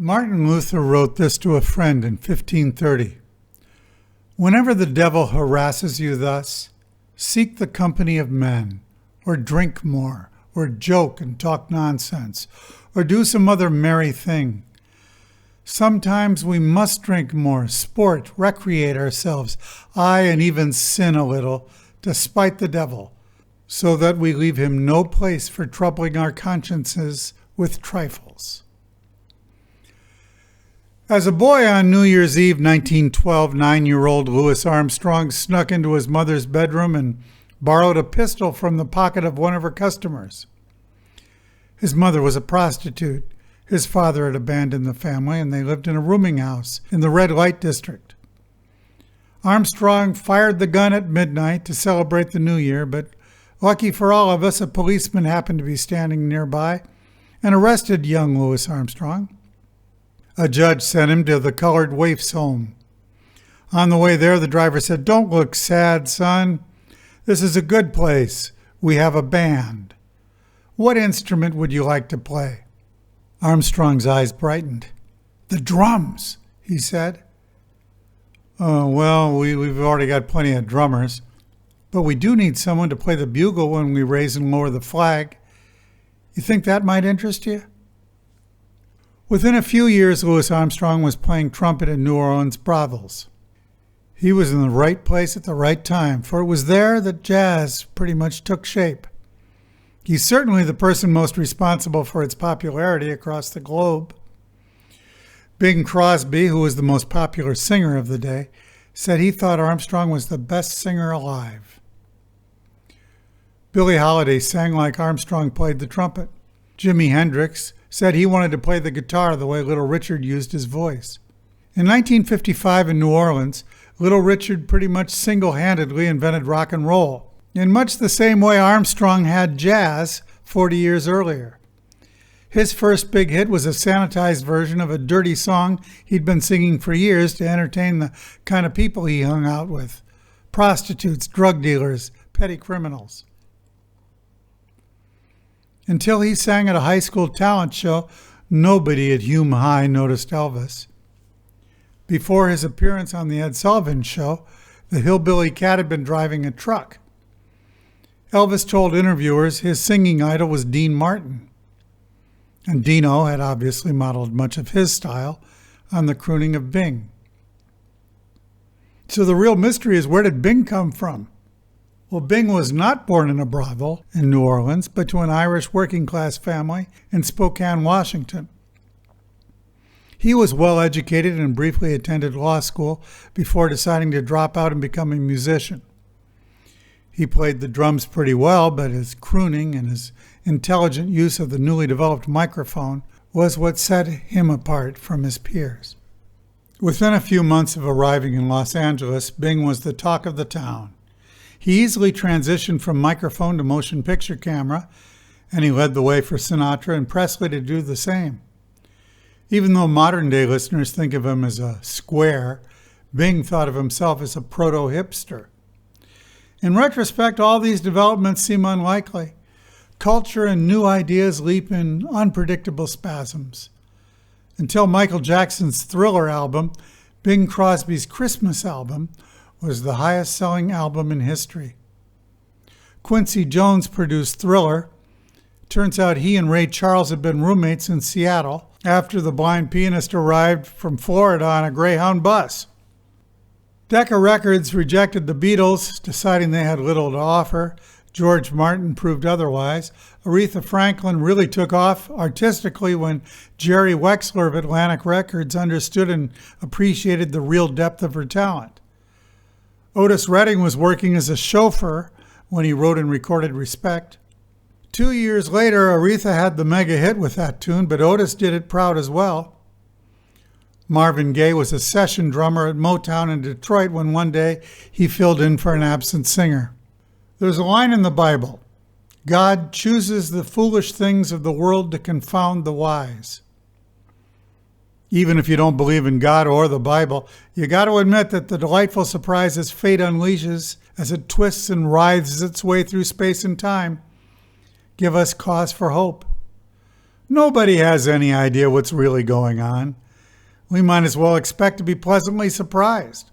Martin Luther wrote this to a friend in 1530. Whenever the devil harasses you thus, seek the company of men, or drink more, or joke and talk nonsense, or do some other merry thing. Sometimes we must drink more, sport, recreate ourselves, aye, and even sin a little, to spite the devil, so that we leave him no place for troubling our consciences with trifles. As a boy on New Year's Eve 1912, 9-year-old Louis Armstrong snuck into his mother's bedroom and borrowed a pistol from the pocket of one of her customers. His mother was a prostitute. His father had abandoned the family, and they lived in a rooming house in the red light district. Armstrong fired the gun at midnight to celebrate the new year, but lucky for all of us, a policeman happened to be standing nearby and arrested young Louis Armstrong. A judge sent him to the colored waifs' home. On the way there, the driver said, "Don't look sad, son. This is a good place. We have a band. What instrument would you like to play?" Armstrong's eyes brightened. "The drums," he said. "Oh, well, we've already got plenty of drummers, but we do need someone to play the bugle when we raise and lower the flag. You think that might interest you?" Within a few years, Louis Armstrong was playing trumpet in New Orleans brothels. He was in the right place at the right time, for it was there that jazz pretty much took shape. He's certainly the person most responsible for its popularity across the globe. Bing Crosby, who was the most popular singer of the day, said he thought Armstrong was the best singer alive. Billie Holiday sang like Armstrong played the trumpet. Jimi Hendrix said he wanted to play the guitar the way Little Richard used his voice. In 1955 in New Orleans, Little Richard pretty much single-handedly invented rock and roll, in much the same way Armstrong had jazz 40 years earlier. His first big hit was a sanitized version of a dirty song he'd been singing for years to entertain the kind of people he hung out with: prostitutes, drug dealers, petty criminals. Until he sang at a high school talent show, nobody at Hume High noticed Elvis. Before his appearance on the Ed Sullivan Show, the hillbilly cat had been driving a truck. Elvis told interviewers his singing idol was Dean Martin, and Dino had obviously modeled much of his style on the crooning of Bing. So the real mystery is, where did Bing come from? Well, Bing was not born in a brothel in New Orleans, but to an Irish working-class family in Spokane, Washington. He was well-educated and briefly attended law school before deciding to drop out and become a musician. He played the drums pretty well, but his crooning and his intelligent use of the newly developed microphone was what set him apart from his peers. Within a few months of arriving in Los Angeles, Bing was the talk of the town. He easily transitioned from microphone to motion picture camera, and he led the way for Sinatra and Presley to do the same. Even though modern-day listeners think of him as a square, Bing thought of himself as a proto-hipster. In retrospect, all these developments seem unlikely. Culture and new ideas leap in unpredictable spasms. Until Michael Jackson's Thriller album, Bing Crosby's Christmas album was the highest-selling album in history. Quincy Jones produced Thriller. Turns out he and Ray Charles had been roommates in Seattle after the blind pianist arrived from Florida on a Greyhound bus. Decca Records rejected the Beatles, deciding they had little to offer. George Martin proved otherwise. Aretha Franklin really took off artistically when Jerry Wexler of Atlantic Records understood and appreciated the real depth of her talent. Otis Redding was working as a chauffeur when he wrote and recorded Respect. 2 years later, Aretha had the mega hit with that tune, but Otis did it proud as well. Marvin Gaye was a session drummer at Motown in Detroit when one day he filled in for an absent singer. There's a line in the Bible: God chooses the foolish things of the world to confound the wise. Even if you don't believe in God or the Bible, you got to admit that the delightful surprises fate unleashes as it twists and writhes its way through space and time give us cause for hope. Nobody has any idea what's really going on. We might as well expect to be pleasantly surprised.